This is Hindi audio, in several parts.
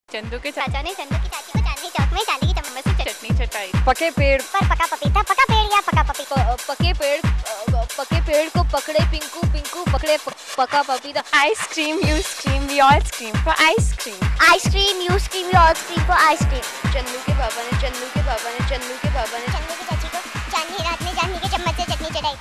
चंदू के चाचा ने चंदू की चाची को चांदनी चौक में चांदी की चम्मच से चटनी चटाई। पके पेड़ पर पका पपीता, पका पेड़ या पका पपीता। पके पेड़ को पकड़े पिंकू, पिंकू पकड़े पका पपीता। Ice cream you scream we all scream for ice cream. Ice cream you scream we all scream for ice cream. Chandu के पापा ने चंदू के पापा ने चंदू के पापा ने चंदू की चाची को चांदनी रात में चांदनी के चम्मच से चटनी चटाई।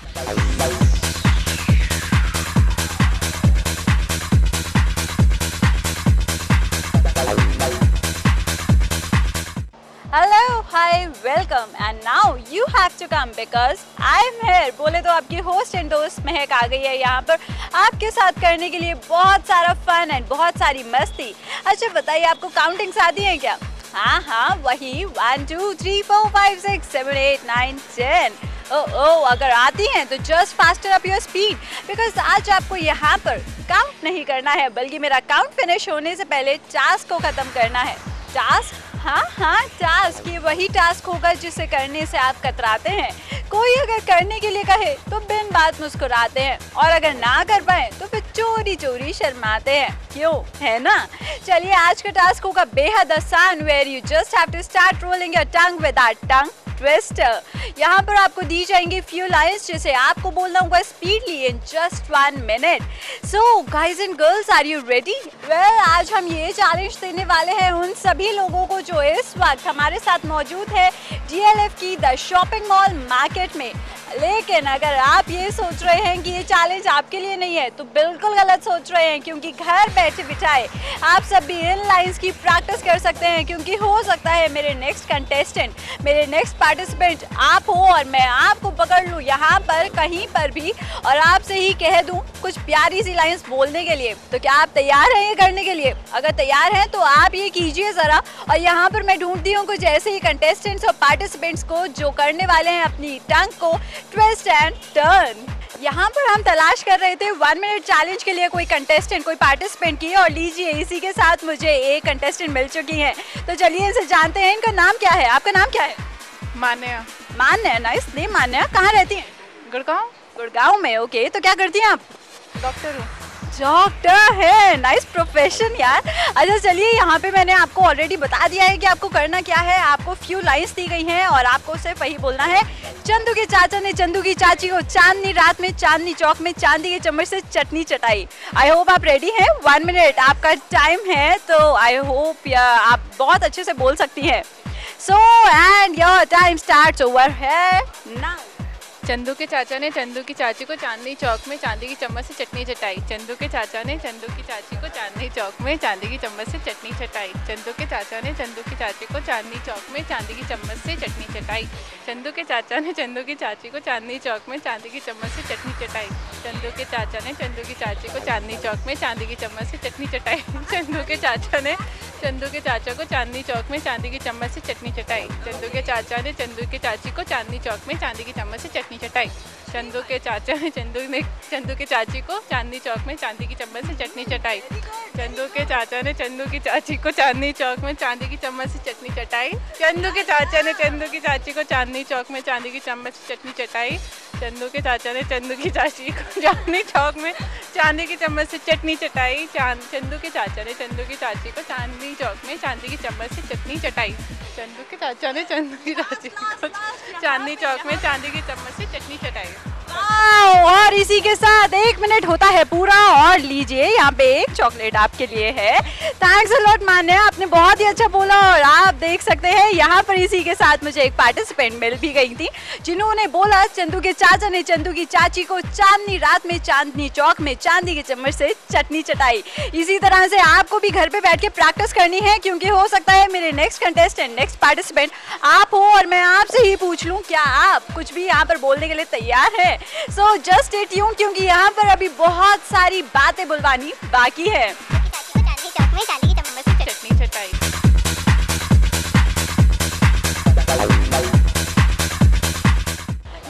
Hello hi welcome and now you have to come because I am here. बोले तो आपकी होस्ट एंड दोस्त महक आ गई है यहाँ पर आपके साथ करने के लिए बहुत सारा फन एंड बहुत सारी मस्ती। अच्छा बताइए, आपको काउंटिंग्स आती है क्या? हाँ वही 1 2 3 4 5 6 7 8 9 10। ओह अगर आती हैं तो just faster up your speed because आज आपको यहाँ पर काउंट नहीं करना है, बल्कि मेरा काउंट फिनिश होने से पहले टास्क को खत्म करना है। टास्क? हाँ टास्क, ये वही टास्क होगा जिसे करने से आप कतराते हैं। कोई अगर करने के लिए कहे तो बिन बात मुस्कुराते हैं, और अगर ना कर पाए तो फिर चोरी चोरी शर्माते हैं। क्यों, है ना? चलिए आज का टास्क होगा बेहद आसान, where you just have to start rolling your tongue with that tongue twister. यहाँ पर आपको दी जाएंगी फ्यू लाइंस जिसे आपको बोलना होगा speedily in just 1 minute. So guys and girls, are you ready? Well, आज हम ये चैलेंज देने वाले हैं उन सभी लोगों को जो इस वक्त हमारे साथ मौजूद है DLF की द शॉपिंग मॉल मार्केट में। लेकिन अगर आप ये सोच रहे हैं कि ये चैलेंज आपके लिए नहीं है तो बिल्कुल गलत सोच रहे हैं, क्योंकि घर बैठे बिठाए आप सब भी इन लाइंस की प्रैक्टिस कर सकते हैं, क्योंकि हो सकता है मेरे नेक्स्ट कंटेस्टेंट, मेरे नेक्स्ट पार्टिसिपेंट आप हो और मैं आपको पकड़ लूँ यहाँ पर कहीं पर भी और आपसे ही कह दूँ कुछ प्यारी सी लाइंस बोलने के लिए। तो क्या आप तैयार हैं ये करने के लिए? अगर तैयार हैं तो आप ये कीजिए ज़रा। और यहाँ पर मैं ढूंढती हूँ कुछ ऐसे ही कंटेस्टेंट्स और पार्टिसिपेंट्स को जो करने वाले हैं अपनी टंग को ट्विस्ट एंड टर्न। यहाँ पर हम तलाश कर रहे थे 1 मिनट चैलेंज के लिए कोई कंटेस्टेंट, कोई पार्टिसिपेंट की, और लीजिए इसी के साथ मुझे एक कंटेस्टेंट मिल चुकी हैं। तो चलिए इनसे जानते हैं इनका नाम क्या है। आपका नाम क्या है? मान्या। मान्या, नाइस नेम मान्या। कहाँ रहती हैं? गुड़गांव। गुड़गांव में, ओके। तो क्या करती हैं आप? डॉक्टर हूँ। डॉक्टर है, नाइस प्रोफेशन यार। अच्छा चलिए, यहाँ पे मैंने आपको ऑलरेडी बता दिया है कि आपको करना क्या है। आपको फ्यू लाइंस दी गई हैं और आपको सिर्फ वही बोलना है, चंदू के चाचा ने चंदू की चाची को चांदनी रात में चांदनी चौक में चांदी के चम्मच से चटनी चटाई। आई होप आप रेडी हैं। 1 मिनट आपका टाइम है, तो आई होप आप बहुत अच्छे से बोल सकती हैं। So and your time starts over है नाउ। चंदू के चाचा ने चंदू की चाची को चांदनी चौक में चांदी की चम्मच से चटनी चटाई। चंदू के चाचा ने चंदू की चाची को चांदनी चौक में चांदी की चम्मच से चटनी चटाई। चंदू के चाचा ने चंदू की चाची को चांदनी चौक में चांदी की चम्मच से चटनी चटाई। चंदू के चाचा ने चंदू की चाची को चांदनी चौक में चांदी की चम्मच से चटनी चटाई। चंदू के चाचा ने चंदू की चाची को चांदनी चौक में चांदी की चम्मच से चटनी चटाई। चंदू के चाचा ने चंदू के चाचा को चांदनी चौक में चांदी की चम्मच से चटनी चटाई। चंदू के चाचा ने चंदू की चाची को चांदनी चौक में चांदी की चम्मच से चटनी चटाई। चंदू के चाचा ने चंदू की चाची को चांदनी चौक में चांदी की चम्मच से चटनी चटाई। चंदू के चाचा ने चंदू की चाची को चांदनी चौक में चांदी की चम्मच से चटनी चटाई। चंदू के चाचा ने चंदू की चाची को चांदनी चौक में चांदी की चम्मच से चटनी चटाई। चंदू के चाचा ने चंदू की चाची को चांदनी चौक में चांदी की चम्मच से चटनी चटाई। चंदू के चाचा ने चंदू की चाची को चांदनी चौक में चांदी की चम्मच से चटनी चटाई। चंदू के चाचा ने चंदू की चाची को चांदनी चौक में चांदी की चम्मच से चटनी चटाई। और इसी के साथ 1 मिनट होता है पूरा, और लीजिए यहाँ पे एक चॉकलेट आपके लिए है। थैंक्स अ लॉट मान्या, आपने बहुत ही अच्छा बोला। और आप देख सकते हैं यहाँ पर इसी के साथ मुझे एक पार्टिसिपेंट मिल भी गई थी जिन्होंने बोला चंदू के चाचा ने चंदू की चाची को चांदनी रात में चांदनी चौक में चांदी के चम्मच से चटनी चटाई। इसी तरह से आपको भी घर पे बैठ के प्रैक्टिस करनी है, क्योंकि हो सकता है मेरे नेक्स्ट कंटेस्टेंट, नेक्स्ट पार्टिसिपेंट आप हो और मैं आपसे ही पूछ लूँ क्या आप कुछ भी यहाँ पर बोलने के लिए तैयार है? सो जस्ट स्टे ट्यून्ड, क्योंकि यहाँ पर अभी बहुत सारी बातें बुलवानी बाकी है। चांदनी चौक में चांदी की चम्मच से चटनी चटाई।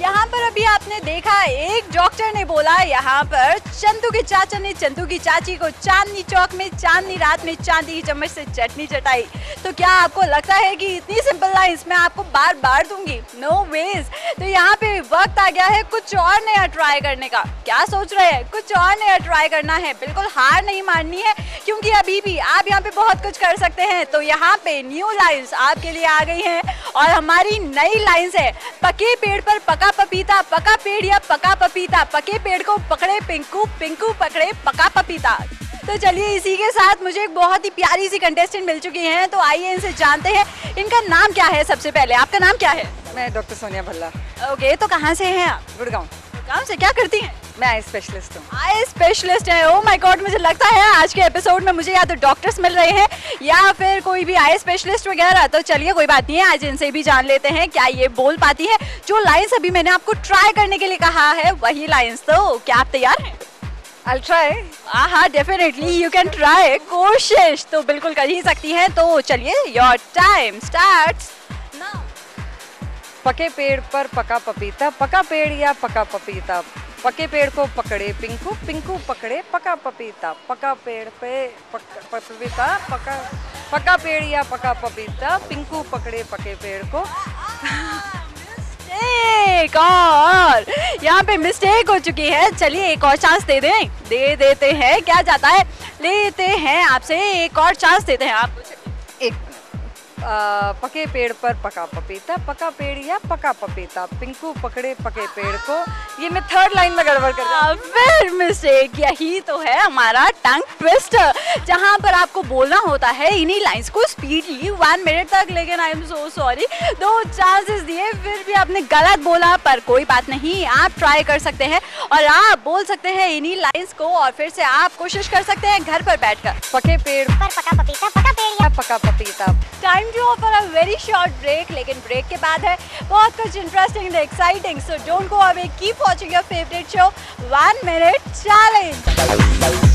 यहाँ पर अभी आपने देखा एक डॉक्टर ने बोला यहाँ पर चंदू के चाचा ने चंदू की चाची को चांदनी चौक में चांदनी रात में चांदी की चम्मच से चटनी चटाई। तो क्या आपको लगता है कि इतनी सिंपल लाइंस मैं आपको बार बार दूंगी? No ways. तो यहाँ पे वक्त आ गया है कुछ और नया ट्राई करने का। क्या सोच रहे हैं? कुछ और नया ट्राई करना है, बिल्कुल हार नहीं माननी है, क्योंकि अभी भी आप यहाँ पे बहुत कुछ कर सकते हैं। तो यहाँ पे न्यू लाइंस आपके लिए आ गई हैं और हमारी नई लाइंस है पके पेड़ पर पका पपीता, पका पेड़ या पका पपीता, पके पेड़ को पकड़े पिंकू, पिंकू पकड़े पका पपीता। तो चलिए इसी के साथ मुझे एक बहुत ही प्यारी सी कंटेस्टेंट मिल चुकी हैं, तो आइए इनसे जानते हैं इनका नाम क्या है। सबसे पहले आपका नाम क्या है? मैं डॉक्टर सोनिया भल्ला। ओके, तो कहाँ से हैं आप? गुड़गांव। गुड़गांव से। क्या करती हैं? मैं आई स्पेशलिस्ट हूँ। आई स्पेशलिस्ट है। ओह माय गॉड, मुझे लगता है आज के एपिसोड में मुझे या तो डॉक्टर्स मिल रहे हैं या फिर कोई भी आई स्पेशलिस्ट वगैरह। तो चलिए कोई बात नहीं है, आज इनसे भी जान लेते हैं क्या ये बोल पाती है जो लाइंस अभी मैंने आपको ट्राई करने के लिए कहा है, वही लाइंस। तो क्या आप तैयार हैं? I'll try। हाँ, डेफिनेटली यू कैन ट्राई। कोशिश तो बिल्कुल कर ही सकती हैं। तो चलिए योर टाइम स्टार्ट्स नाउ। पके पेड़ पर पका पपीता, पका पेड़ या पका पपीता, पके पेड़ को पकड़े पिंकू, पिंकू पकड़े पका पपीता, पका पेड़ पे पपीता, पका पेड़ या पका पपीता, पिंकू पकड़े पके पेड़ को। मिस्टेक, और यहाँ पे मिस्टेक हो चुकी है। चलिए एक और चांस दे देते हैं। क्या जाता है, लेते हैं आपसे एक और चांस देते हैं आप। एक पके पेड़ पर पका पपीता, पका पेड़ या पका पपीता, पिंकू पकड़े पके पेड़ को। ये मैं थर्ड लाइन में गड़बड़ कर रही हूँ। फिर मिस्टेक। यही तो है हमारा टंग ट्विस्टर, जहाँ पर आपको बोलना होता है इन्हीं लाइंस को स्पीडली 1 मिनट तक। लेकिन I am so sorry, 2 chances दिए फिर भी आपने गलत बोला, पर कोई बात नहीं, आप ट्राई कर सकते हैं और आप बोल सकते हैं इन्हीं लाइंस को और फिर से आप कोशिश कर सकते हैं घर पर बैठकर। पके पेड़ पर पका पपीता, पका पेड़ या पका पपीता। Time to offer a very short break, लेकिन ब्रेक के बाद है बहुत कुछ interesting and exciting. So don't go away, keep watching your favourite show 1 minute challenge.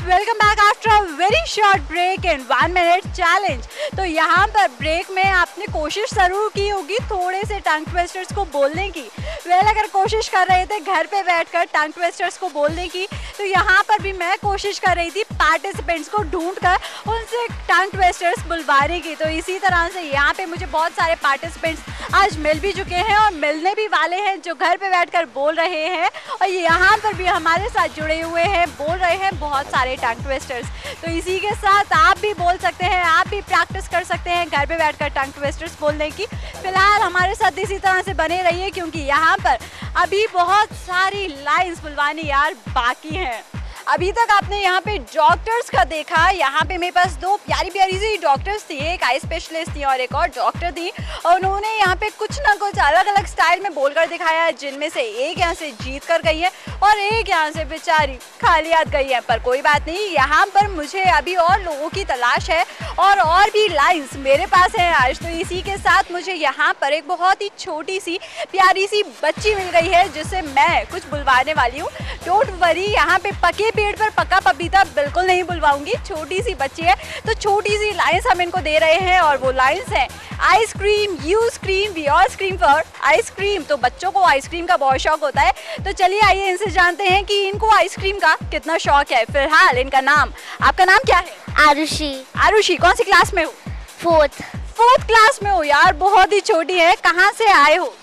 Welcome back after a very short break and 1 minute challenge. तो यहाँ पर ब्रेक में आपने कोशिश जरूर की होगी थोड़े से टंग ट्विस्टर्स को बोलने की। अगर कोशिश कर रहे थे घर पे बैठकर टंग ट्विस्टर्स को बोलने की, तो यहाँ पर भी मैं कोशिश कर रही थी पार्टिसिपेंट्स को ढूंढकर उनसे टंग ट्विस्टर्स बुलवाने की। तो इसी तरह से यहाँ पे मुझे बहुत सारे पार्टिसिपेंट्स आज मिल भी चुके हैं और मिलने भी वाले हैं जो घर पे बैठकर बोल रहे हैं और यहाँ पर भी हमारे साथ जुड़े हुए हैं, बोल रहे हैं बहुत सारे टंग ट्विस्टर्स। तो इसी के साथ आप भी बोल सकते हैं, आप भी प्रैक्टिस कर सकते हैं घर पे बैठकर टंग ट्विस्टर्स बोलने की। फिलहाल हमारे साथ इसी तरह से बने रहिए, क्योंकि यहाँ पर अभी बहुत सारी लाइंस बुलवानी यार बाकी हैं। अभी तक आपने यहाँ पे डॉक्टर्स का देखा, यहाँ पे मेरे पास 2 प्यारी प्यारी सी डॉक्टर्स थी, एक आई स्पेशलिस्ट थी और एक और डॉक्टर थी, और उन्होंने यहाँ पे कुछ ना कुछ अलग अलग स्टाइल में बोलकर दिखाया है, जिनमें से एक यहाँ से जीत कर गई है और एक यहाँ से बेचारी खाली हाथ गई है। पर कोई बात नहीं, यहाँ पर मुझे अभी और लोगों की तलाश है और भी लाइन्स मेरे पास है आज। तो इसी के साथ मुझे यहाँ पर एक बहुत ही छोटी सी प्यारी सी बच्ची मिल गई है जिससे मैं कुछ बुलवाने वाली हूँ। डोंट वरी, यहाँ पे पके पेड़ पर पका पपीता बिल्कुल नहीं बुलवाऊंगी, छोटी सी बच्ची है तो छोटी सी लाइंस हम इनको दे रहे हैं और वो लाइंस हैं ice cream, you scream, we all scream for ice cream. तो बच्चों को आइसक्रीम का बहुत शौक होता है, तो चलिए आइए इनसे जानते हैं कि इनको आइसक्रीम का कितना शौक है। फिलहाल इनका नाम, आपका नाम क्या है? आरुषि। आरुषि, कौन सी क्लास में हो? 4th क्लास में हो यार, बहुत ही छोटी है। कहाँ से आए हो?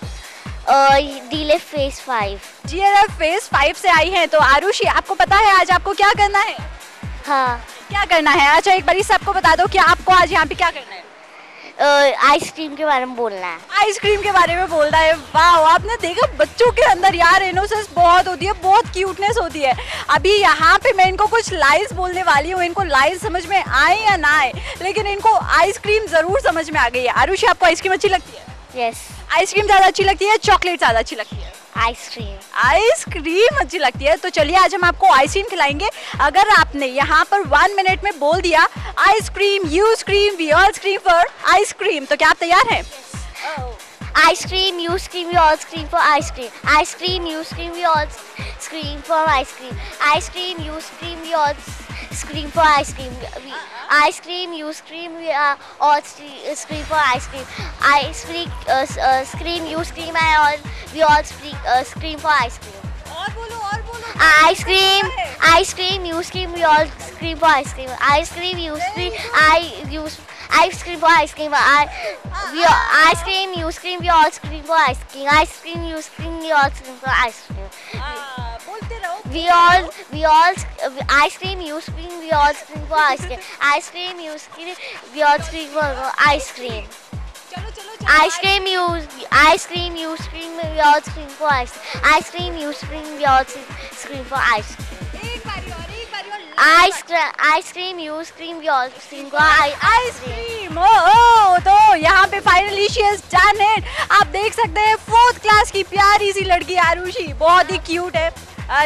DLF Phase 5। GLF Phase 5 से आई हैं। तो आरुषि, आपको पता है आज आपको क्या करना है? हाँ। क्या करना है? अच्छा एक बारी सबको बता दो कि आपको आज यहाँ पे क्या करना है। आइसक्रीम के बारे में बोलना है। आइसक्रीम के बारे में बोलना है। वाह, आपने देखा बच्चों के अंदर यार इनोसेंस बहुत होती है, बहुत क्यूटनेस होती है। अभी यहाँ पे मैं इनको कुछ लाइंस बोलने वाली हूँ, इनको लाइंस समझ में आए या ना आए, लेकिन इनको आइसक्रीम जरूर समझ में आ गई है। आरुषि, आपको आइसक्रीम अच्छी लगती है? यस। आइसक्रीम ज्यादा अच्छी लगती है, चॉकलेट ज्यादा अच्छी लगती है? आइसक्रीम। आइसक्रीम अच्छी लगती है। तो चलिए आज हम आपको आइसक्रीम खिलाएंगे। अगर आपने यहाँ पर 1 मिनट में बोल दिया ice cream, you scream, we all scream for ice cream, तो क्या आप तैयार हैं? Ice cream, you scream, we all scream for ice cream. Ice cream, you scream, we all scream for ice cream. Ice cream, you scream, we all scream for ice cream. Ice cream, you scream, we all scream for ice cream. Ice cream, scream, you scream, we all scream for ice cream. और बोलो Ice cream, you scream, we all scream for ice cream. Ice cream, you scream, I scream for ice cream. Ice cream, you scream, we all scream for ice cream. Ice cream, you scream, we all scream for ice cream. बोलते रहो We all, ice cream, you scream, we all scream for ice cream. Ice cream, you scream, we all scream for ice cream. चलो Ice cream, you scream, we all scream for ice cream. Ice cream, you scream, we all scream for ice cream. एक बारी और Ice cream, you scream, we all scream for ice cream. ओह तो यहाँ पे finally she has done it. आप देख सकते हैं 4th क्लास की प्यारी सी लड़की आरुषि, बहुत ही क्यूट है।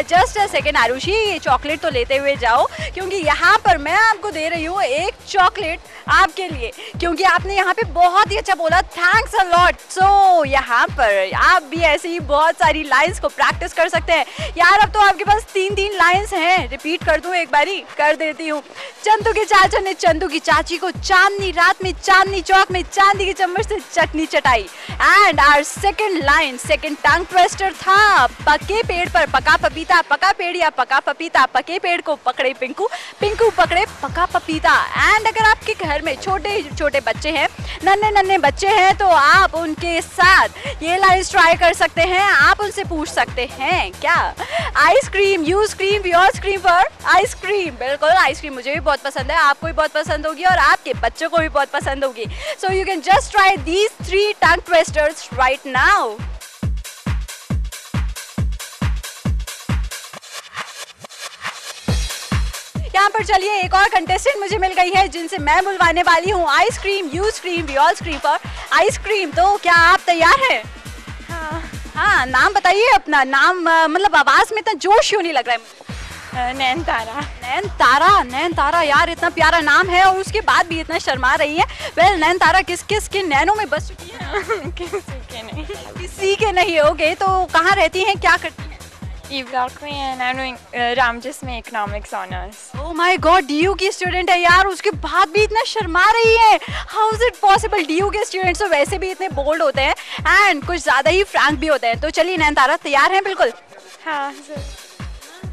जस्ट अ सेकेंड आरुषि, ये चॉकलेट तो लेते हुए जाओ, क्योंकि यहाँ पर मैं आपको दे रही हूँ एक चॉकलेट आपके लिए, क्योंकि आपने यहाँ पे बहुत ही अच्छा बोला, थैंक्स अ लॉट। सो यहाँ पर आप भी ऐसे ही बहुत सारी लाइंस को प्रैक्टिस कर सकते हैं। यार अब तो आपके पास 3 लाइंस हैं, रिपीट कर दूँ एक बारी, कर देती हूँ। चंदू के चाचा ने चंदू की चाची को चांदनी रात में चांदनी चौक में चांदी की चम्मच से चटनी चटाई। And our second line, second tongue twister था, पके पेड़ पर पका पपीता, पका पेड़ या पका पपीता, पके पेड़ को पकड़े पिंकू, पिंकू पकड़े पका पपीता। एंड अगर आपके घर में छोटे छोटे बच्चे हैं, नन्हे बच्चे हैं, तो आप उनके साथ ये लाइन ट्राई कर सकते हैं। आप उनसे पूछ सकते हैं क्या, ice cream, you scream, we all scream for ice cream. बिल्कुल, आइसक्रीम मुझे भी बहुत पसंद है, आपको भी बहुत पसंद होगी और आपके बच्चों को भी बहुत पसंद होगी। So you can just try these 3 tongue twisters right now. यहाँ पर चलिए एक और कंटेस्टेंट मुझे मिल गई है, जिनसे मैं बुलवाने वाली हूँ ice cream, you scream, we all scream for ice cream. तो क्या आप तैयार हैं? हाँ, नाम बताइए अपना। नाम मतलब आवाज में इतना जोश क्यों नहीं लग रहा है मुझे? नैन तारा यार, इतना प्यारा नाम है और उसके बाद भी इतना शर्मा रही है। वेल नैन तारा किस किस के नैनों में बस चुकी है? किसी के नहीं। ओके, तो कहाँ रहती हैं, क्या करती हैं? ई ब्लॉक में and I am doing Ramjas में economics honours. Oh my God, DU की स्टूडेंट है यार, उसके बाद भी इतना शर्मा रही है। How is it possible? DU के स्टूडेंट्स तो वैसे भी इतने बोल्ड होते हैं एंड कुछ ज़्यादा ही फ्रैंक भी होते हैं। तो चलिए नैन तारा, तैयार हैं? बिल्कुल हाँ सर,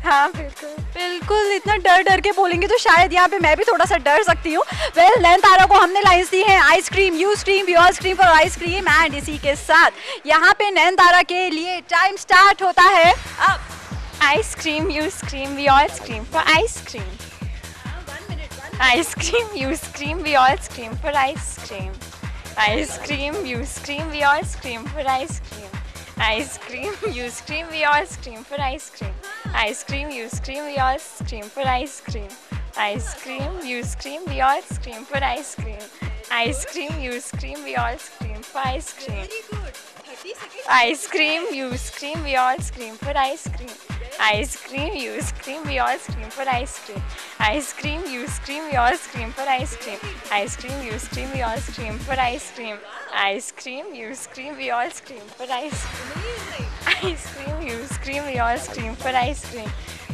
हाँ बिल्कुल। इतना डर के बोलेंगे तो शायद यहाँ पे मैं भी थोड़ा सा डर सकती हूँ। वेल नैन तारा को हमने लाइंस दी हैं, ice cream, you scream, we all scream for ice cream. And इसी के साथ यहाँ पे नैन तारा के लिए टाइम स्टार्ट होता है अब। Ice cream, you scream, we all scream for ice cream. Ice cream, you scream, we all scream for ice cream. Ice cream, you scream, we all scream for ice cream. Ice cream, you scream, we all scream for ice cream. Ice cream, you scream, we all scream for ice cream. Ice cream, you scream, we all scream for ice cream. Ice cream, you scream, we all scream for ice cream. Ice cream, you scream, we all scream for ice cream. Ice cream, you scream, we all scream for ice cream. Ice cream, you scream, we all scream for ice cream. Ice cream, you scream, we all scream for ice cream. Ice cream, you scream, we all scream for ice cream. Ice cream, you scream, we all scream for ice cream.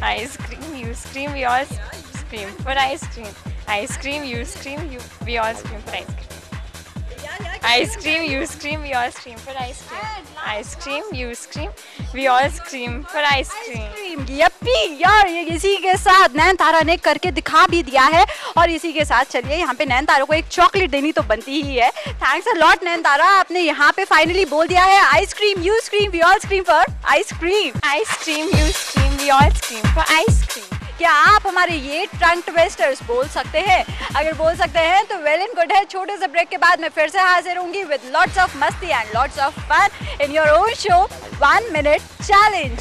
Ice cream, you scream, we all scream for ice cream. Ice cream, you scream, we all scream for ice cream. Ice cream, you scream, we all scream for ice cream. Ice cream, you scream, we all scream for ice cream. Yuppie यार, ये इसी के साथ नैन तारा ने करके दिखा भी दिया है। और इसी के साथ चलिए यहाँ पे नैन तारा को एक चॉकलेट देनी तो बनती ही है। थैंक्स अ लॉट नैन तारा, आपने यहाँ पे फाइनली बोल दिया है ice cream, you scream, we all scream for ice cream. Ice cream, you scream, we all scream for ice cream. क्या आप हमारे ये टंग ट्विस्टर्स बोल सकते हैं? अगर बोल सकते हैं तो वेल एंड गुड है। छोटे से ब्रेक के बाद मैं फिर से हाजिर होंगी विद लॉट्स ऑफ मस्ती and lots of fun in your own show 1 minute challenge.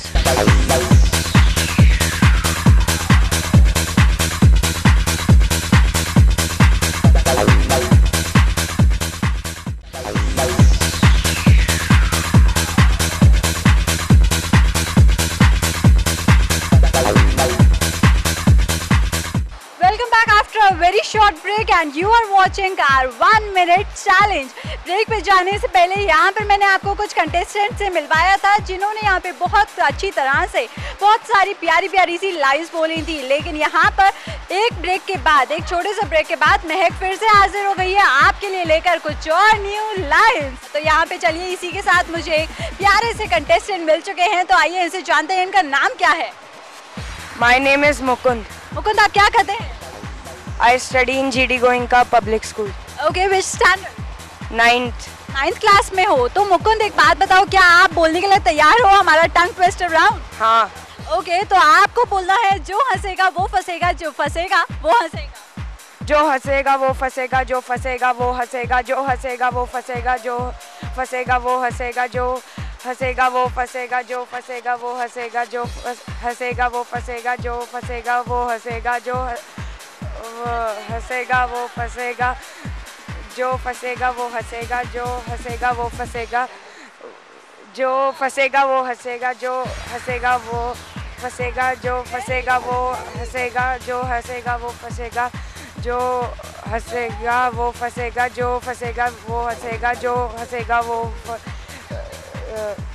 Welcome back after a very short break and you are watching our 1 minute challenge. Break पे जाने से पहले यहाँ पर मैंने आपको कुछ कंटेस्टेंट से मिलवाया था जिन्होंने यहाँ पे बहुत अच्छी तरह से बहुत सारी प्यारी प्यारी सी लाइन्स बोली थी, लेकिन यहाँ पर एक ब्रेक के बाद, एक छोटे से ब्रेक के बाद महक फिर से हाजिर हो गई है आपके लिए लेकर कुछ और न्यू लाइन्स। तो यहाँ पे चलिए इसी के साथ मुझे एक प्यारे से कंटेस्टेंट मिल चुके हैं, तो आइए इनसे जानते हैं इनका नाम क्या है। My name is Mukund. Mukund, आप क्या करते हैं? I study in GD Goenka Public School. Okay, which standard? 9th class में हो। तो मुकुंद एक बात बताओ, क्या आप बोलने के लिए तैयार हो हमारा टंग ट्विस्टर राउंड? हाँ। ओके, तो आपको बोलना है जो हंसेगा वो फंसेगा, जो फंसेगा वो हंसेगा। जो हंसेगा वो फंसेगा, जो फंसेगा वो हंसेगा, जो हंसेगा वो फंसेगा, जो फंसेगा वो हंसेगा, जो हंसेगा वो फंसेगा, जो फंसेगा वो हंसेगा, जो हंसेगा वो फंसेगा, जो फंसेगा वो हंसेगा, जो हंसेगा वो फंसेगा, जो फंसेगा वो हंसेगा, जो हंसेगा वो फंसेगा, जो फंसेगा वो हंसेगा, जो हंसेगा वो फंसेगा, जो फंसेगा वो हंसेगा, जो हंसेगा वो फंसेगा, जो हंसेगा वो फंसेगा, जो फंसेगा वो हंसेगा, जो हंसेगा वो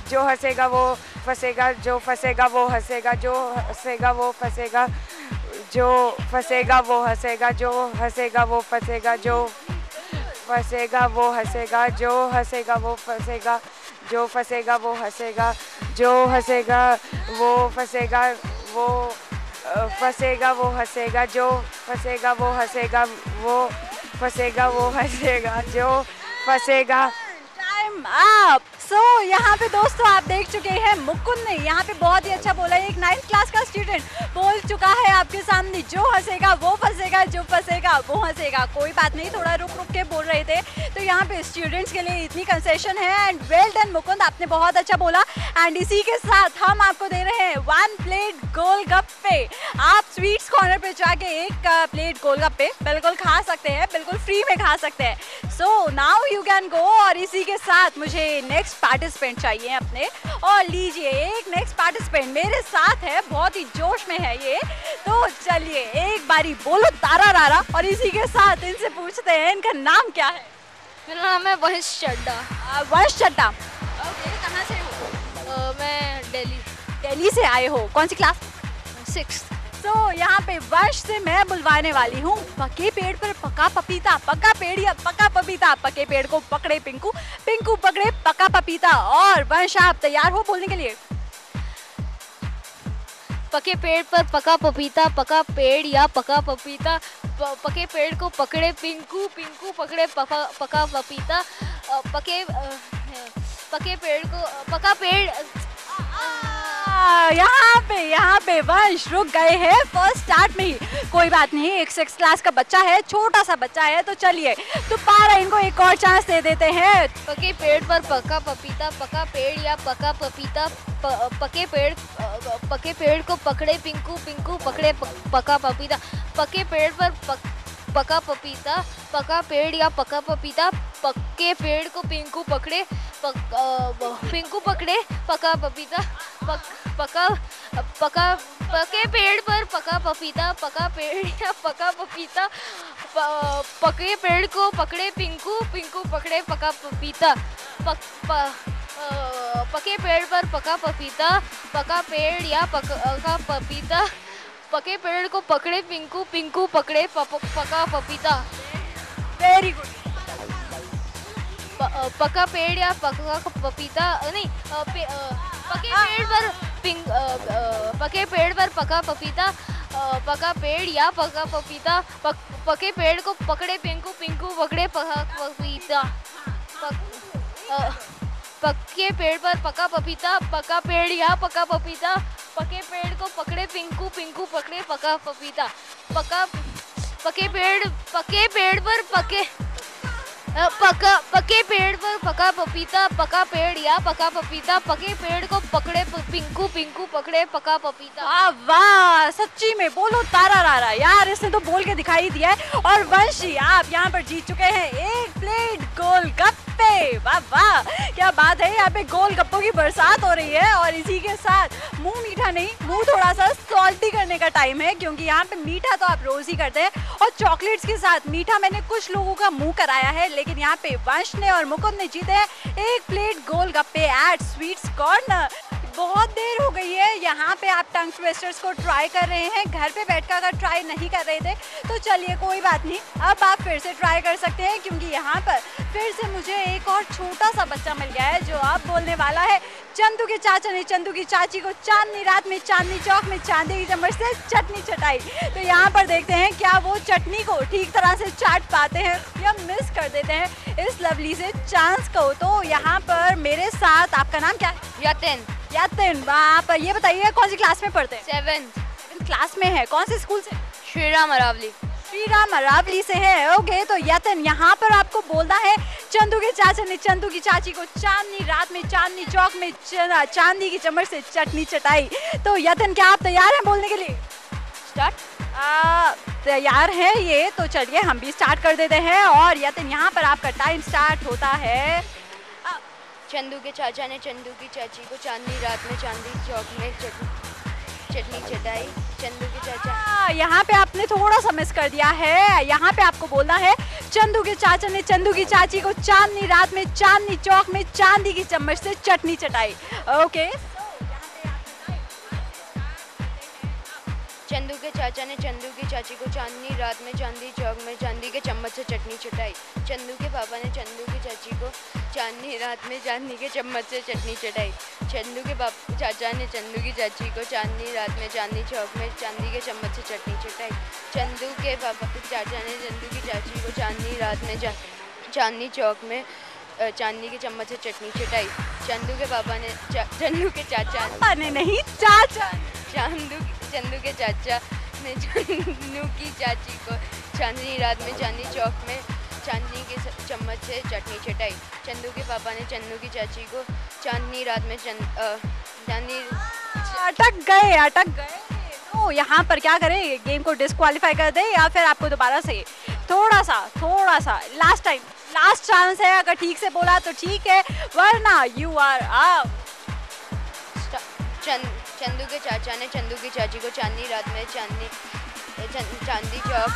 जो हंसेगा वो फंसेगा, जो फंसेगा वो हंसेगा, जो हंसेगा वो फंसेगा, जो फंसेगा वो हंसेगा, जो हंसेगा वो फंसेगा, जो फंसेगा वो हंसेगा, जो हंसेगा वो फंसेगा, जो फंसेगा वो हंसेगा, जो हंसेगा वो फंसेगा, वो फंसेगा वो हंसेगा, जो फंसेगा वो हंसेगा, वो फंसेगा वो हंसेगा, जो फंसेगा। Time up. सो यहाँ पे दोस्तों आप देख चुके हैं मुकुंद ने यहाँ पे बहुत ही अच्छा बोला है, एक 9th क्लास का स्टूडेंट बोल चुका है आपके सामने, जो हंसेगा वो फंसेगा, जो फंसेगा वो हंसेगा। कोई बात नहीं, थोड़ा रुक रुक के बोल रहे थे, तो यहाँ पे स्टूडेंट्स के लिए इतनी कंसेशन है। एंड वेल डन मुकुंद, आपने बहुत अच्छा बोला। एंड इसी के साथ हम आपको दे रहे हैं 1 प्लेट गोलगप्पे। आप स्वीट्स कॉर्नर पे जाके एक प्लेट गोलगप्पे बिल्कुल खा सकते हैं, बिल्कुल फ्री में खा सकते हैं। So now you can go. और इसी के साथ मुझे नेक्स्ट पार्टिसिपेंट चाहिए अपने, और लीजिए एक नेक्स्ट पार्टिसिपेंट मेरे साथ है, बहुत ही जोश में है ये। तो चलिए एक बारी बोलो तारा रारा, और इसी के साथ इनसे पूछते हैं इनका नाम क्या है। मेरा नाम है वंश चड्डा। वंश चड्डा, ओके, कहाँ से हो? मैं दिल्ली से आए हो। कौन सी क्लास? 6th। तो यहाँ पे वंश से मैं बुलवाने वाली हूँ पके पेड़ पर पका पपीता, पका पेड़ या पका पपीता, पके पेड़ को पकड़े पिंकू, पिंकू पकड़े पका पपीता। और वंश आप तैयार हो बोलने के लिए? पके पेड़ पर पका पपीता, पका पेड़ या पका पपीता, पके पेड़ को पकड़े पिंकू, पिंकू पकड़े पका पपीता, पके पेड़ को पका पेड़। यहाँ पे वंश रुक गए हैं फर्स्ट स्टार्ट में ही। कोई बात नहीं, एक 6th क्लास का बच्चा है, छोटा सा बच्चा है, तो चलिए तो पारा इनको एक और चांस दे देते हैं। पके पेड़ पर पका पपीता, पका पेड़ या पका पपीता, पके पेड़ को पकड़े पिंकू, पिंकू पकड़े पका पपीता, पके पेड़ पर पका पपीता, पका पेड़ या पका पपीता, पके पेड़ को पिंकू पकड़े पिंकू पकड़े पका पपीता, पके पेड़ पर पका पपीता, पका पेड़ या पका पपीता, पके पेड़ को पकड़े पिंकू, पिंकू पकड़े पका पपीता, पके पेड़ पर पका पपीता, पका पेड़ या पका पपीता, पके पेड़ को पकड़े पिंकू, पिंकू पकड़े पका पपीता। Very good. पका पेड़ या पका पपीता नहीं, पके पेड़ पर पके पेड़ पर पका पपीता, पका पेड़ या पका पपीता, पके पेड़ को पकड़े पिंकू, पिंकू पकड़े पका पपीता, पके पेड़ पर पका पपीता, पका पेड़ या पका पपीता, पके पेड़ को पकड़े पिंकू, पिंकू पकड़े पका पपीता, पके पेड़ पर पके पेड़ पर पका पपीता, पका पेड़ या पका पपीता, पके पेड़ को पकड़े पिंकू, पिंकू पकड़े पका पपीता। वाह वाह, सच्ची में बोलो तारा रारा यार, इसने तो बोल के दिखाई दिया है। और वंशी आप यहाँ पर जीत चुके हैं 1 प्लेट गोलगप्पे। गोलगप्पे। वाह वाह, क्या बात है, यहाँ पे गोलगप्पों की बरसात हो रही है। और इसी के साथ मुंह मीठा नहीं, मुंह थोड़ा सा सॉल्टी करने का टाइम है, क्योंकि यहाँ पे मीठा तो आप रोज ही करते हैं और चॉकलेट्स के साथ मीठा मैंने कुछ लोगों का मुंह कराया है, लेकिन यहाँ पे वंश ने और मुकुंद ने जीते हैं 1 प्लेट गोलगप्पे एट स्वीट्स कॉर्नर। बहुत देर हो गई है, यहाँ पे आप टंग ट्विस्टर्स को ट्राई कर रहे हैं। घर पे बैठकर अगर ट्राई नहीं कर रहे थे तो चलिए कोई बात नहीं, अब आप फिर से ट्राई कर सकते हैं, क्योंकि यहाँ पर फिर से मुझे एक और छोटा सा बच्चा मिल गया है जो अब बोलने वाला है। चंदू के चाचा ने चंदू की चाची को चांदनी रात में चांदनी चौक में चांदी की चम्मच से चटनी चटाई। तो यहाँ पर देखते हैं क्या वो चटनी को ठीक तरह से चाट पाते हैं या मिस कर देते हैं इस लवली से चांस को। तो यहाँ पर मेरे साथ, आपका नाम क्या है? यतिन। यतिन, आप ये बताइए कौन सी क्लास में पढ़ते हैं? 7th क्लास में है। कौन से स्कूल से? श्रीराम अरावली। श्रीराम अरावली से है। ओके, तो यतिन यहाँ पर आपको बोलना है चंदू के चाचा ने चंदू की चाची को चांदनी रात में चांदनी चौक में चांदी की चम्मच से चटनी चटाई। तो यतिन, क्या आप तैयार हैं बोलने के लिए? स्टार्ट। तैयार है ये, तो चलिए हम भी स्टार्ट कर देते हैं। और यतिन, यहाँ पर आपका टाइम स्टार्ट होता है। चंदू के चाचा ने चंदू की चाची को चांदनी रात में चांदी चौक में चटनी चटाई। चंदू के चाचा, यहाँ पे आपने थोड़ा सा मिस कर दिया है। यहाँ पे आपको बोलना है चंदू के चाचा ने चंदू की चाची को चांदनी रात में चांदनी चौक में चांदी की चम्मच से चटनी चटाई। ओके, चंदू के चाचा ने चंदू की चाची को चांदनी रात में चांदी चौक में चांदी के चम्मच से चटनी चटाई। चंदू के पापा ने चंदू की चाची को चांदनी रात में चांदी के चम्मच से चटनी चटाई। चंदू के चाचा ने चंदू की चाची को चांदनी रात में चांदनी चौक में चांदी के चम्मच से चटनी चटाई। चंदू के पापा चाचा ने चंदू की चाची को चांदनी रात में चांदनी चौक में चांदी के चम्मच से चटनी चटाई। चंदू के पापा ने चंदू के चाचा ने नहीं चाचा चंदू के चाचा ने चंदू की चाची को चांदनी रात में चांदनी चौक में चांदनी के चम्मच से चटनी चटाई। चंदू के पापा ने चंदू की चाची को चांदनी रात में चांदनी अटक गए। तो यहाँ पर क्या करें, गेम को डिस्क्वालीफाई कर दे या फिर आपको दोबारा से थोड़ा सा लास्ट चांस है। अगर ठीक से बोला तो ठीक है, वरना यू आर आउट। चंदू के चाचा ने चंदू की चाची को चांदनी रात में चांदी चौक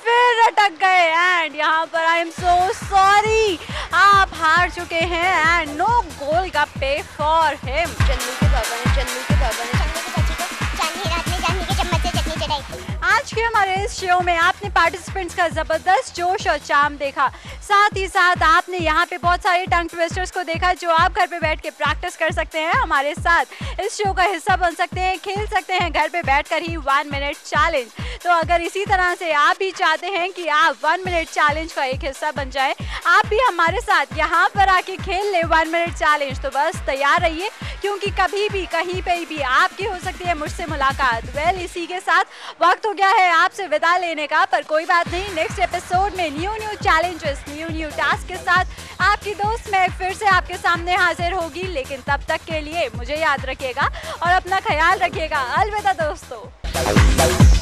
फिर अटक गए। एंड यहाँ पर आई एम सो सॉरी, आप हार चुके हैं and no golgappe for him. Chandu के पापा ने चंदू की चाची को चांदनी रात में चांदी के चम्मच से चटनी चटाई। आज के हमारे इस शो में आपने पार्टिसिपेंट्स का जबरदस्त जोश और चार्म देखा, साथ ही साथ आपने यहाँ पे बहुत सारे टंग ट्विस्टर्स को देखा जो आप घर पे बैठ के प्रैक्टिस कर सकते हैं। हमारे साथ इस शो का हिस्सा बन सकते हैं, खेल सकते हैं घर पे बैठकर ही 1 मिनट चैलेंज। तो अगर इसी तरह से आप भी चाहते हैं कि आप 1 मिनट चैलेंज का एक हिस्सा बन जाए, आप भी हमारे साथ यहाँ पर आके खेल ले 1 मिनट चैलेंज, तो बस तैयार रहिए, क्योंकि कभी भी कहीं पे भी आपकी हो सकती है मुझसे मुलाकात। वेल, इसी के साथ वक्त हो गया है आपसे विदा लेने का, पर कोई बात नहीं, नेक्स्ट एपिसोड में न्यू चैलेंजेस, न्यू टास्क के साथ आपकी दोस्त मैं फिर से आपके सामने हाजिर होगी। लेकिन तब तक के लिए मुझे याद रखिएगा और अपना ख्याल रखिएगा। अलविदा दोस्तों।